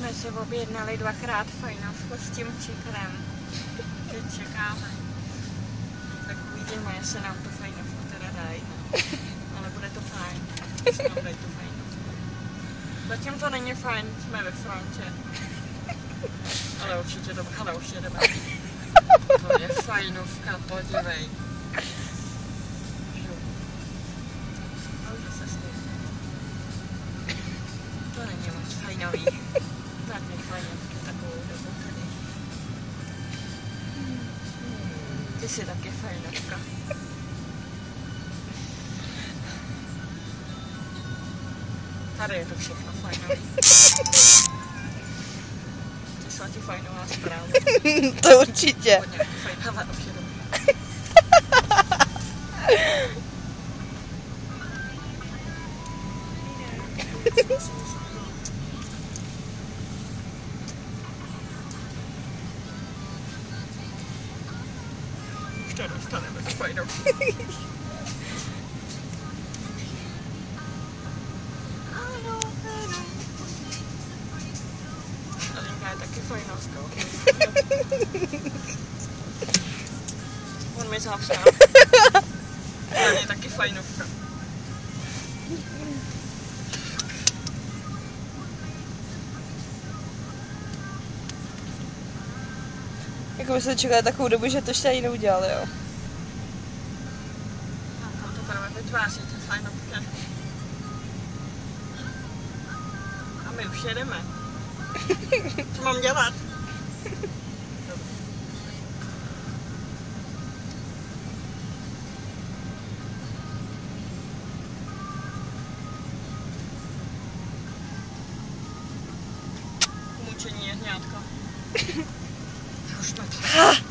jsme se objednali 2krát fajnovku s tím čikrem. Teď čekáme. Tak uvidíme, jestli nám to fajnovku teda dají. Ale bude to fajn. Jestli nám dají to fajnovku. Zatím to není fajn, jsme ve frontě. Ale určitě to, ale už jedeme. To je fajnovka, podívej. To není moc fajnový. Žádný fajnovky takovou dobu tady. Ty jsi taky fajnovka. Tady je to všechno fajnový. Přišla ti fajnová zpráva. To určitě. Hodně fajn, hele, už jedeme. Už to dostaneme s fajnovkou. Alinka je taky fajnovská. On mi zavřel. On je taky fajnovka. Jako by se čekali takovou dobu, že to ještě ani neudělali, jo. A to právě vytváří ty fajnovky. A my už jedeme. Co mám dělat? Mučení jehňátka. Už jsme tady.